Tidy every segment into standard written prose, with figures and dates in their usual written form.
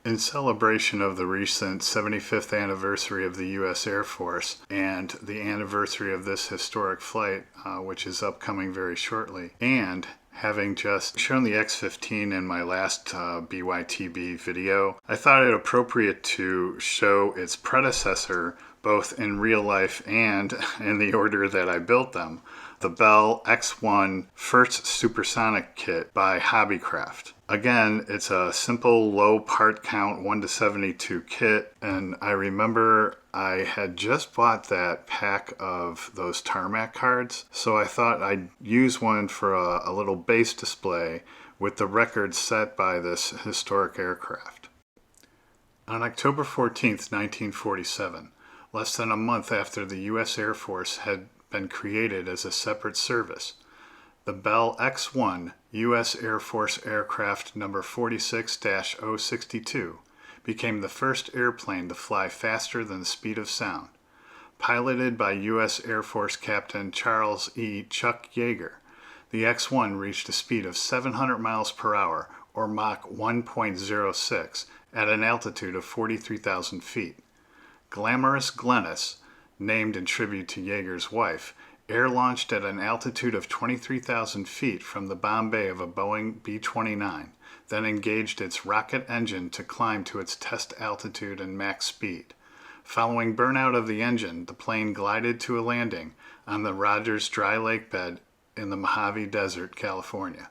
In celebration of the recent 75th anniversary of the U.S. Air Force and the anniversary of this historic flight, which is upcoming very shortly, and having just shown the X-15 in my last BYTB video, I thought it appropriate to show its predecessor both in real life and in the order that I built them, the Bell X-1 First Supersonic Kit by Hobbycraft. Again, it's a simple low part count 1 to 72 kit, and I remember I had just bought that pack of those tarmac cards, so I thought I'd use one for a little base display with the record set by this historic aircraft. On October 14th, 1947, less than a month after the U.S. Air Force had been created as a separate service, the Bell X-1 U.S. Air Force Aircraft number 46-062 became the first airplane to fly faster than the speed of sound. Piloted by U.S. Air Force Captain Charles E. Chuck Yeager, the X-1 reached a speed of 700 miles per hour, or Mach 1.06, at an altitude of 43,000 feet. Glamorous Glennis, named in tribute to Yeager's wife, air-launched at an altitude of 23,000 feet from the bomb bay of a Boeing B-29, then engaged its rocket engine to climb to its test altitude and max speed. Following burnout of the engine, the plane glided to a landing on the Rogers Dry Lake bed in the Mojave Desert, California.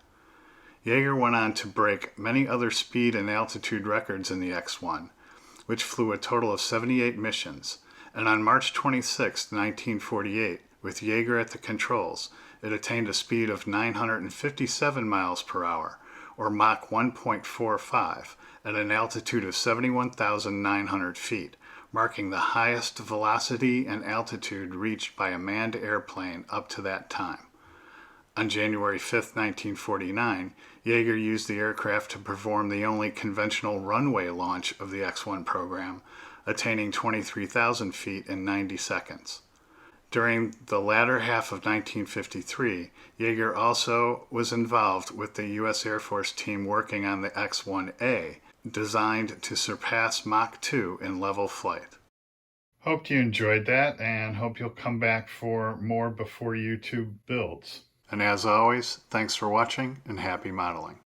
Yeager went on to break many other speed and altitude records in the X-1, which flew a total of 78 missions, and on March 26, 1948, with Yeager at the controls, it attained a speed of 957 miles per hour, or Mach 1.45, at an altitude of 71,900 feet, marking the highest velocity and altitude reached by a manned airplane up to that time. On January 5, 1949, Yeager used the aircraft to perform the only conventional runway launch of the X-1 program, attaining 23,000 feet in 90 seconds. During the latter half of 1953, Yeager also was involved with the U.S. Air Force team working on the X-1A, designed to surpass Mach 2 in level flight. Hope you enjoyed that, and hope you'll come back for more before YouTube builds. And as always, thanks for watching and happy modeling.